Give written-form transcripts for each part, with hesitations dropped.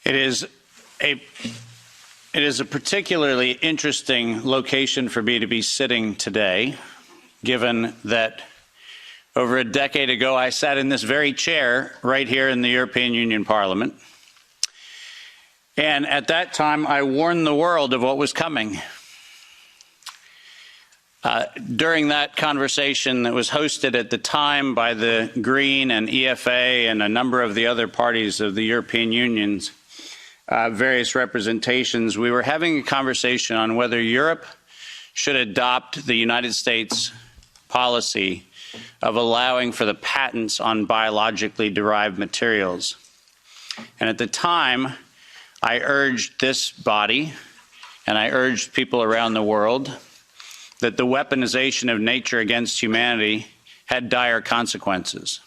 It is a particularly interesting location for me to be sitting today, given that over a decade ago I sat in this very chair right here in the European Union Parliament. And at that time, I warned the world of what was coming. During that conversation that was hosted at the time by the Green and EFA and a number of the other parties of the European Union's various representations, we were having a conversation on whether Europe should adopt the United States policy of allowing for the patents on biologically derived materials. And at the time, I urged this body, and I urged people around the world, that the weaponization of nature against humanity had dire consequences.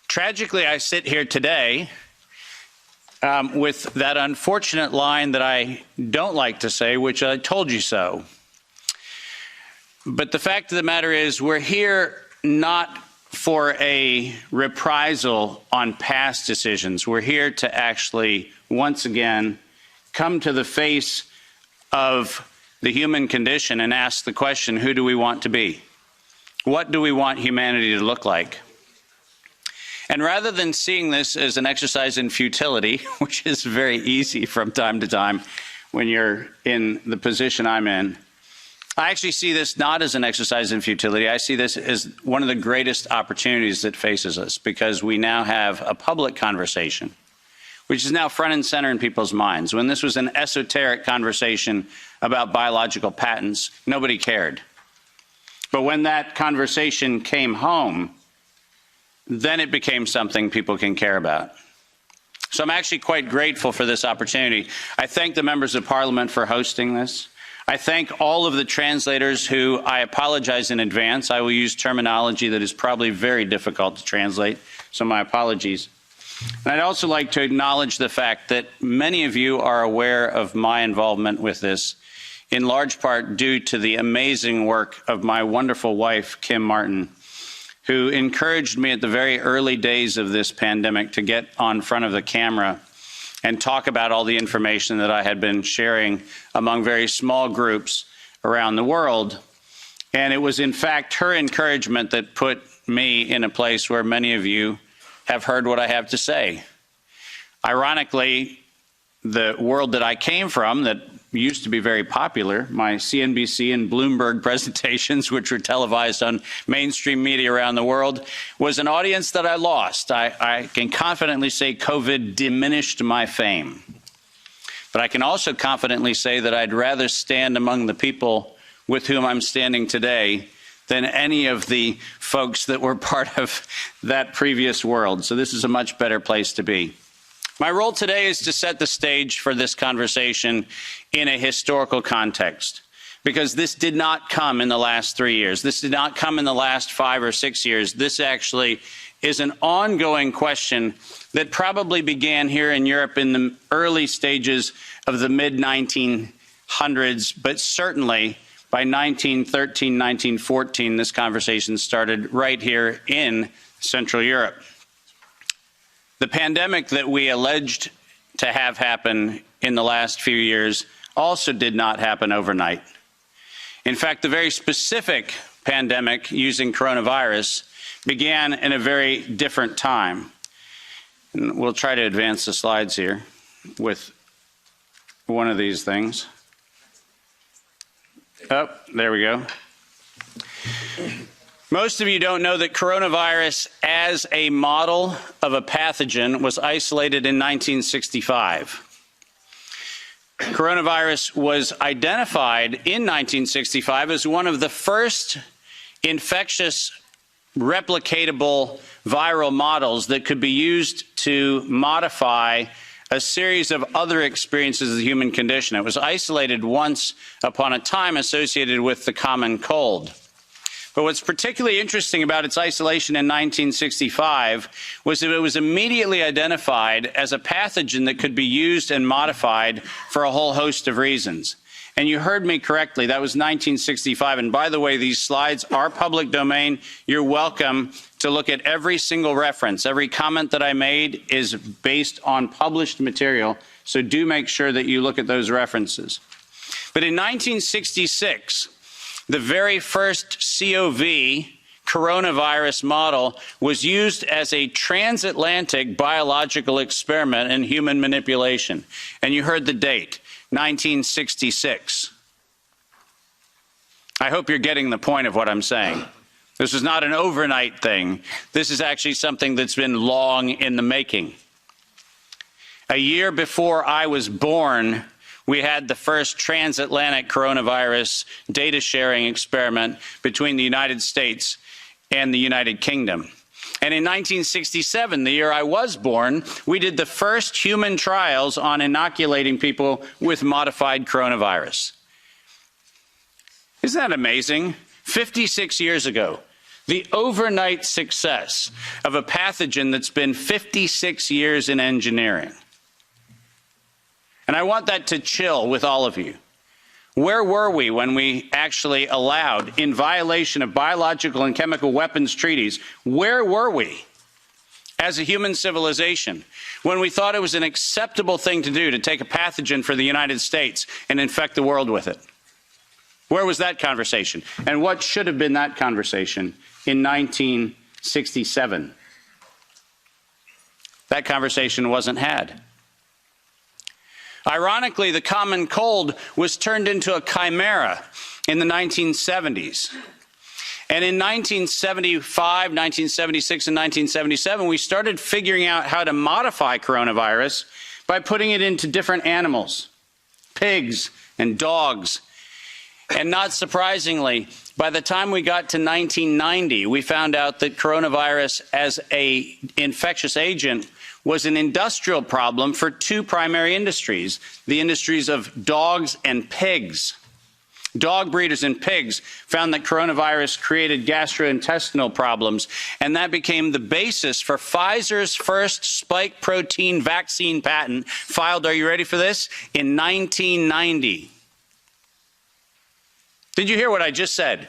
Tragically, I sit here today with that unfortunate line that I don't like to say, which I told you so. But the fact of the matter is, we're here not for a reprisal on past decisions. We're here to actually, once again, come to the face of the human condition and ask the question, who do we want to be? What do we want humanity to look like? And rather than seeing this as an exercise in futility, which is very easy from time to time when you're in the position I'm in, I actually see this not as an exercise in futility. I see this as one of the greatest opportunities that faces us, because we now have a public conversation, which is now front and center in people's minds. When this was an esoteric conversation about biological patents, nobody cared. But when that conversation came home, then it became something people can care about. So I'm actually quite grateful for this opportunity. I thank the members of Parliament for hosting this. I thank all of the translators who, I apologize in advance. I will use terminology that is probably very difficult to translate, so my apologies. And I'd also like to acknowledge the fact that many of you are aware of my involvement with this, in large part due to the amazing work of my wonderful wife, Kim Martin, who encouraged me at the very early days of this pandemic to get on front of the camera and talk about all the information that I had been sharing among very small groups around the world. And it was, in fact, her encouragement that put me in a place where many of you have heard what I have to say. Ironically, the world that I came from, that used to be very popular, my CNBC and Bloomberg presentations, which were televised on mainstream media around the world, was an audience that I lost. I can confidently say COVID diminished my fame. But I can also confidently say that I'd rather stand among the people with whom I'm standing today than any of the folks that were part of that previous world. So this is a much better place to be. My role today is to set the stage for this conversation in a historical context, because this did not come in the last 3 years. This did not come in the last 5 or 6 years. This actually is an ongoing question that probably began here in Europe in the early stages of the mid-1900s, but certainly by 1913, 1914, this conversation started right here in Central Europe. The pandemic that we alleged to have happen in the last few years also did not happen overnight. In fact, the very specific pandemic using coronavirus began in a very different time. And we'll try to advance the slides here with one of these things. Oh, there we go. Most of you don't know that coronavirus as a model of a pathogen was isolated in 1965. Coronavirus was identified in 1965 as one of the first infectious replicatable viral models that could be used to modify a series of other experiences of the human condition. It was isolated once upon a time associated with the common cold. But what's particularly interesting about its isolation in 1965 was that it was immediately identified as a pathogen that could be used and modified for a whole host of reasons. And you heard me correctly, that was 1965. And by the way, these slides are public domain. You're welcome to look at every single reference. Every comment that I made is based on published material, so do make sure that you look at those references. But in 1966, the very first COV coronavirus model was used as a transatlantic biological experiment in human manipulation. And you heard the date, 1966. I hope you're getting the point of what I'm saying. This is not an overnight thing. This is actually something that's been long in the making. A year before I was born, we had the first transatlantic coronavirus data sharing experiment between the United States and the United Kingdom. And in 1967, the year I was born, we did the first human trials on inoculating people with modified coronavirus. Isn't that amazing? 56 years ago, the overnight success of a pathogen that's been 56 years in engineering. And I want that to chill with all of you. Where were we when we actually allowed, in violation of biological and chemical weapons treaties, where were we as a human civilization when we thought it was an acceptable thing to do to take a pathogen for the United States and infect the world with it? Where was that conversation? And what should have been that conversation in 1967? That conversation wasn't had. Ironically, the common cold was turned into a chimera in the 1970s. And in 1975, 1976, and 1977, we started figuring out how to modify coronavirus by putting it into different animals, pigs and dogs. And not surprisingly, by the time we got to 1990, we found out that coronavirus as an infectious agent was an industrial problem for two primary industries, the industries of dogs and pigs. Dog breeders and pigs found that coronavirus created gastrointestinal problems, and that became the basis for Pfizer's first spike protein vaccine patent, filed, are you ready for this, in 1990. Did you hear what I just said?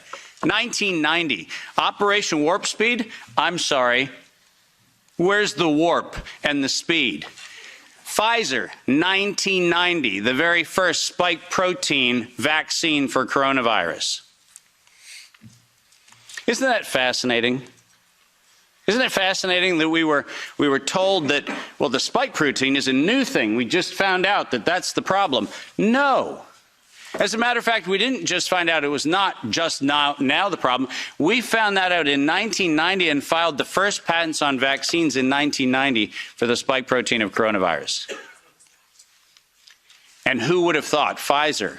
1990. Operation Warp Speed? I'm sorry. Where's the warp and the speed? Pfizer, 1990, the very first spike protein vaccine for coronavirus. Isn't that fascinating? Isn't it fascinating that we were told that, well, the spike protein is a new thing. We just found out that that's the problem. No. As a matter of fact, we didn't just find out it was not just now the problem. We found that out in 1990 and filed the first patents on vaccines in 1990 for the spike protein of coronavirus. And who would have thought? Pfizer.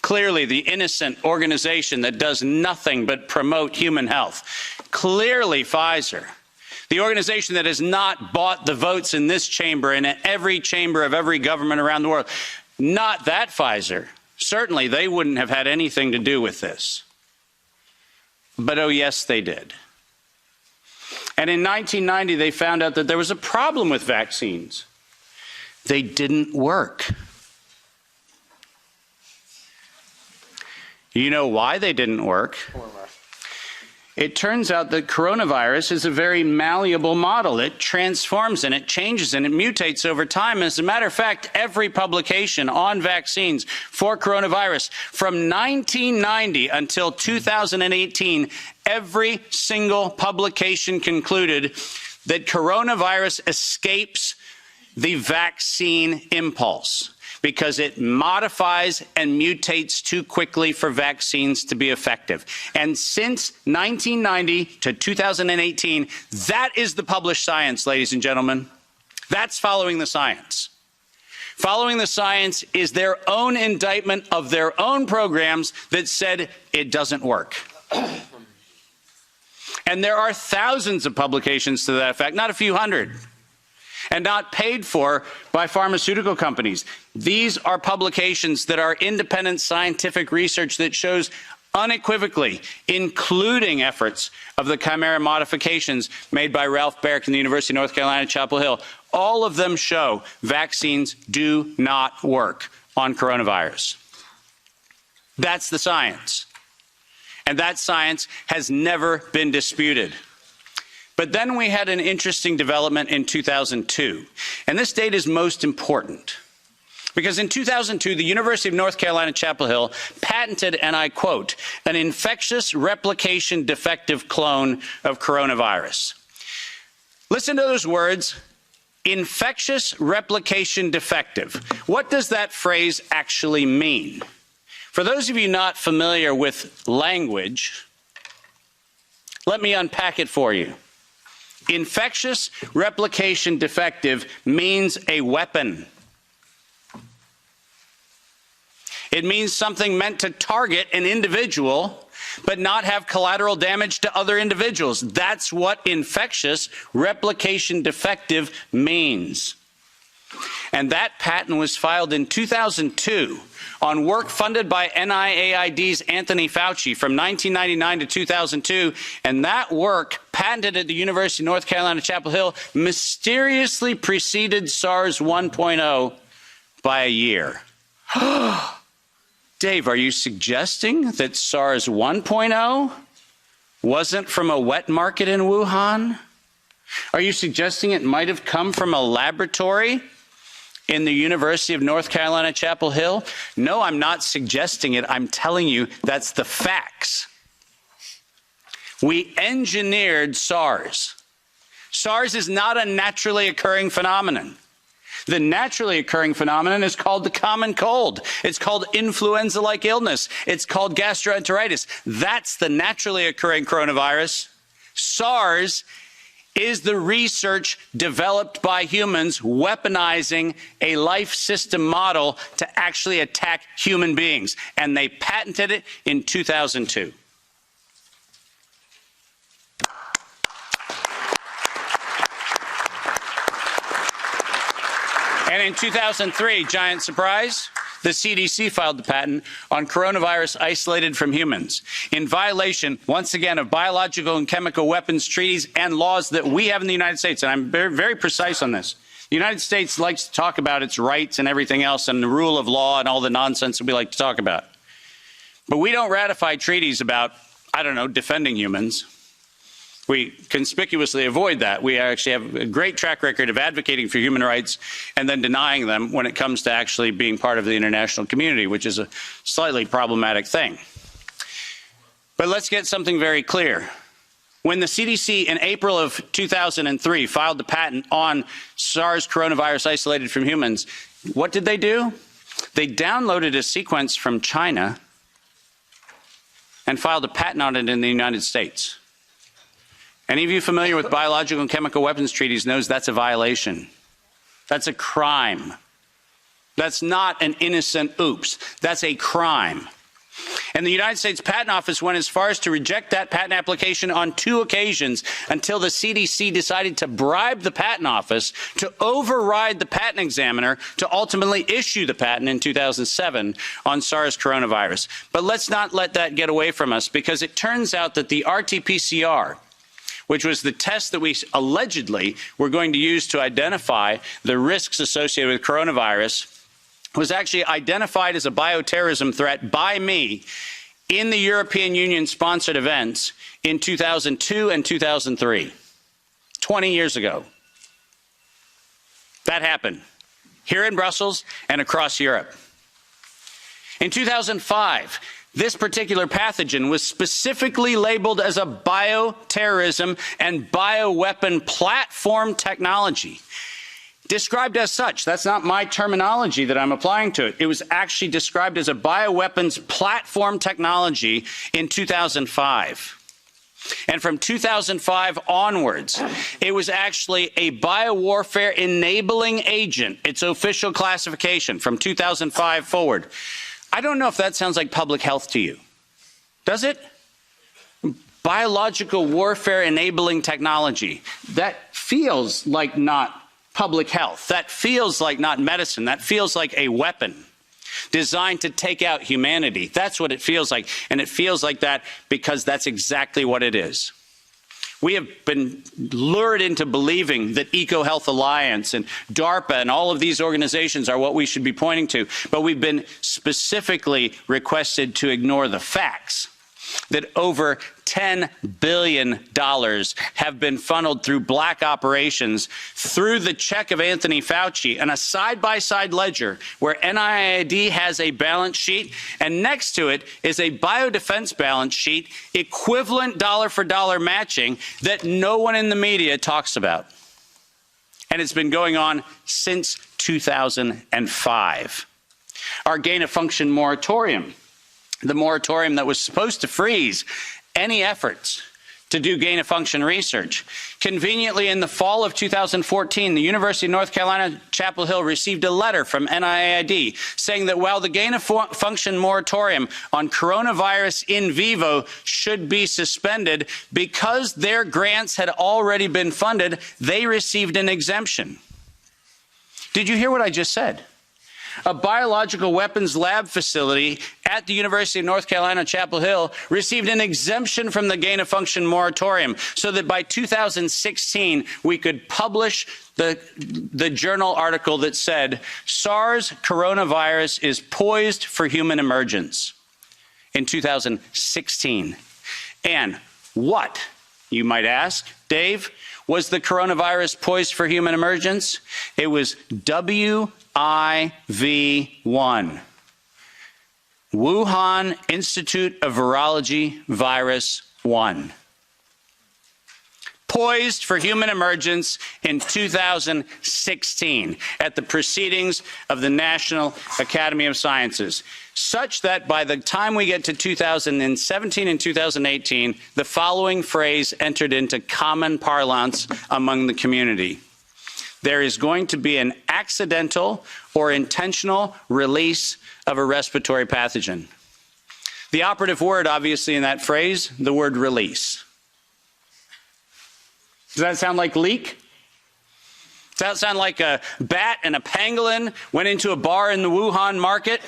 Clearly the innocent organization that does nothing but promote human health. Clearly Pfizer. The organization that has not bought the votes in this chamber and in every chamber of every government around the world. Not that Pfizer. Certainly, they wouldn't have had anything to do with this. But oh yes, they did. And in 1990, they found out that there was a problem with vaccines. They didn't work. You know why they didn't work? It turns out that coronavirus is a very malleable model. It transforms and it changes and it mutates over time. As a matter of fact, every publication on vaccines for coronavirus from 1990 until 2018, every single publication concluded that coronavirus escapes the vaccine impulse, because it modifies and mutates too quickly for vaccines to be effective. And since 1990 to 2018, that is the published science, ladies and gentlemen. That's following the science. Following the science is their own indictment of their own programs that said it doesn't work. And there are thousands of publications to that effect, not a few hundred, and not paid for by pharmaceutical companies. These are publications that are independent scientific research that shows unequivocally, including efforts of the chimera modifications made by Ralph Baric in the University of North Carolina, Chapel Hill. All of them show vaccines do not work on coronavirus. That's the science. And that science has never been disputed. But then we had an interesting development in 2002. And this date is most important. Because in 2002, the University of North Carolina, Chapel Hill patented, and I quote, an infectious replication defective clone of coronavirus. Listen to those words, infectious replication defective. What does that phrase actually mean? For those of you not familiar with language, let me unpack it for you. Infectious replication defective means a weapon. It means something meant to target an individual, but not have collateral damage to other individuals. That's what infectious replication defective means. And that patent was filed in 2002 on work funded by NIAID's Anthony Fauci from 1999 to 2002. And that work, patented at the University of North Carolina, Chapel Hill, mysteriously preceded SARS 1.0 by a year. Dave, are you suggesting that SARS 1.0 wasn't from a wet market in Wuhan? Are you suggesting it might have come from a laboratory in the University of North Carolina, Chapel Hill? No, I'm not suggesting it. I'm telling you that's the facts. We engineered SARS. SARS is not a naturally occurring phenomenon. The naturally occurring phenomenon is called the common cold. It's called influenza-like illness. It's called gastroenteritis. That's the naturally occurring coronavirus. SARS is the research developed by humans weaponizing a life system model to actually attack human beings. And they patented it in 2002. And in 2003, giant surprise, the CDC filed the patent on coronavirus isolated from humans in violation, once again, of biological and chemical weapons treaties and laws that we have in the United States. And I'm very, very precise on this. The United States likes to talk about its rights and everything else and the rule of law and all the nonsense that we like to talk about. But we don't ratify treaties about, I don't know, defending humans. We conspicuously avoid that. We actually have a great track record of advocating for human rights and then denying them when it comes to actually being part of the international community, which is a slightly problematic thing. But let's get something very clear. When the CDC in April of 2003 filed the patent on SARS coronavirus isolated from humans, what did they do? They downloaded a sequence from China and filed a patent on it in the United States. Any of you familiar with biological and chemical weapons treaties knows that's a violation. That's a crime. That's not an innocent oops. That's a crime. And the United States Patent Office went as far as to reject that patent application on 2 occasions until the CDC decided to bribe the Patent Office to override the patent examiner to ultimately issue the patent in 2007 on SARS coronavirus. But let's not let that get away from us, because it turns out that the RT-PCR, which was the test that we allegedly were going to use to identify the risks associated with coronavirus, was actually identified as a bioterrorism threat by me in the European Union-sponsored events in 2002 and 2003, 20 years ago. That happened here in Brussels and across Europe. In 2005, this particular pathogen was specifically labeled as a bioterrorism and bioweapon platform technology. Described as such. That's not my terminology that I'm applying to it. It was actually described as a bioweapons platform technology in 2005. And from 2005 onwards, it was actually a biowarfare enabling agent, its official classification from 2005 forward. I don't know if that sounds like public health to you. Does it? Biological warfare enabling technology. That feels like not public health. That feels like not medicine. That feels like a weapon designed to take out humanity. That's what it feels like. And it feels like that because that's exactly what it is. We have been lured into believing that EcoHealth Alliance and DARPA and all of these organizations are what we should be pointing to, but we've been specifically requested to ignore the facts that over $10 billion have been funneled through black operations through the check of Anthony Fauci and a side-by-side ledger where NIAID has a balance sheet and next to it is a biodefense balance sheet equivalent dollar-for-dollar matching that no one in the media talks about. And it's been going on since 2005. Our gain-of-function moratorium, the moratorium that was supposed to freeze any efforts to do gain-of-function research. Conveniently, in the fall of 2014, the University of North Carolina, Chapel Hill received a letter from NIAID saying that while the gain-of-function moratorium on coronavirus in vivo should be suspended, because their grants had already been funded, they received an exemption. Did you hear what I just said? A biological weapons lab facility at the University of North Carolina, Chapel Hill, received an exemption from the gain-of-function moratorium so that by 2016 we could publish the journal article that said SARS coronavirus is poised for human emergence in 2016. And what, you might ask, Dave, was the coronavirus poised for human emergence? It was WIV1, Wuhan Institute of Virology Virus 1. Poised for human emergence in 2016 at the proceedings of the National Academy of Sciences, such that by the time we get to 2017 and 2018, the following phrase entered into common parlance among the community. There is going to be an accidental or intentional release of a respiratory pathogen. The operative word, obviously, in that phrase, the word release. Does that sound like leak? Does that sound like a bat and a pangolin went into a bar in the Wuhan market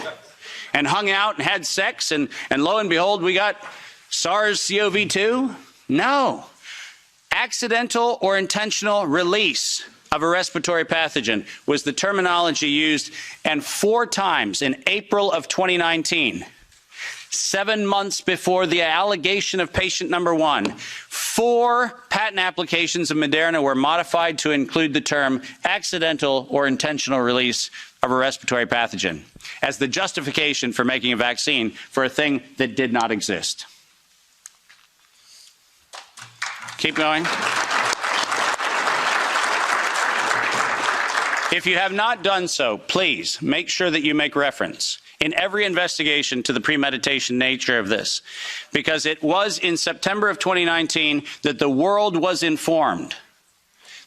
and hung out and had sex and lo and behold, we got SARS-CoV-2? No. Accidental or intentional release of a respiratory pathogen was the terminology used, and 4 times in April of 2019, 7 months before the allegation of patient number 1, 4 patent applications of Moderna were modified to include the term accidental or intentional release of a respiratory pathogen as the justification for making a vaccine for a thing that did not exist. Keep going. If you have not done so, please make sure that you make reference in every investigation to the premeditation nature of this, because it was in September of 2019 that the world was informed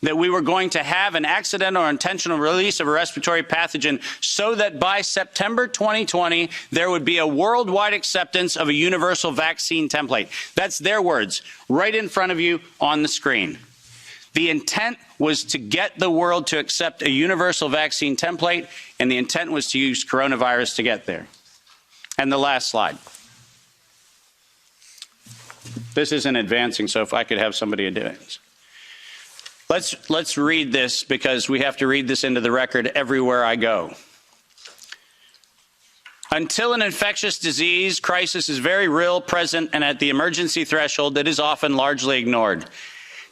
that we were going to have an accidental or intentional release of a respiratory pathogen so that by September 2020, there would be a worldwide acceptance of a universal vaccine template. That's their words, right in front of you on the screen. The intent was to get the world to accept a universal vaccine template, and the intent was to use coronavirus to get there. And the last slide. This isn't advancing, so if I could have somebody do it. Let's read this, because we have to read this into the record everywhere I go. Until an infectious disease crisis is very real, present, and at the emergency threshold that is often largely ignored.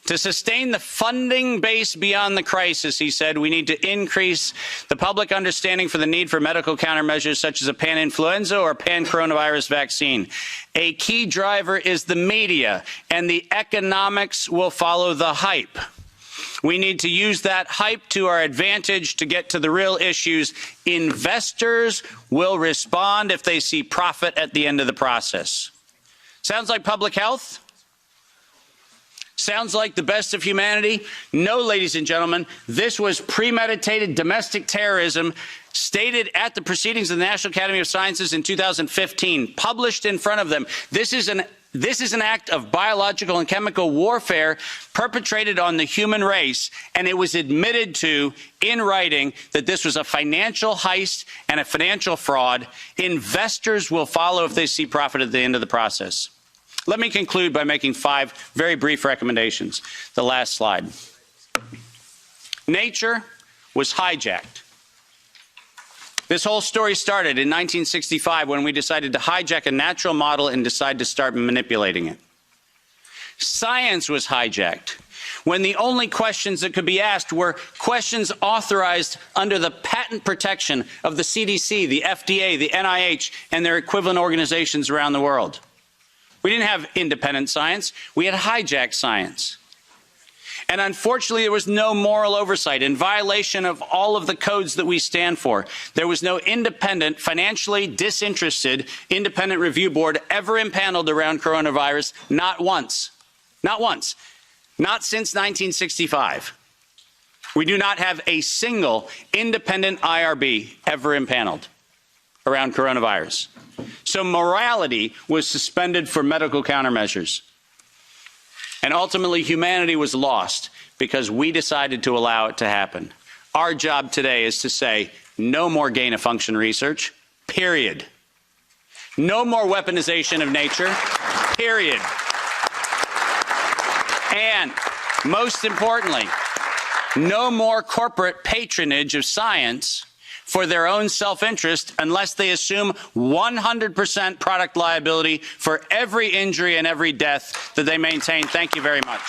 To sustain the funding base beyond the crisis, he said, we need to increase the public understanding for the need for medical countermeasures such as a pan-influenza or pan-coronavirus vaccine. A key driver is the media, and the economics will follow the hype. We need to use that hype to our advantage to get to the real issues. Investors will respond if they see profit at the end of the process. Sounds like public health? Sounds like the best of humanity? No, ladies and gentlemen, this was premeditated domestic terrorism stated at the proceedings of the National Academy of Sciences in 2015, published in front of them. This is an act of biological and chemical warfare perpetrated on the human race, and it was admitted to in writing that this was a financial heist and a financial fraud. Investors will follow if they see profit at the end of the process. Let me conclude by making 5 very brief recommendations. The last slide. Nature was hijacked. This whole story started in 1965 when we decided to hijack a natural model and decide to start manipulating it. Science was hijacked when the only questions that could be asked were questions authorized under the patent protection of the CDC, the FDA, the NIH, and their equivalent organizations around the world. We didn't have independent science. We had hijacked science. And unfortunately, there was no moral oversight in violation of all of the codes that we stand for. There was no independent, financially disinterested, independent review board ever impaneled around coronavirus, not once. Not once. Not since 1965. We do not have a single independent IRB ever impaneled around coronavirus. So morality was suspended for medical countermeasures. And ultimately, humanity was lost because we decided to allow it to happen. Our job today is to say, no more gain-of-function research, period. No more weaponization of nature, period. And most importantly, no more corporate patronage of science for their own self-interest unless they assume 100% product liability for every injury and every death that they maintain. Thank you very much.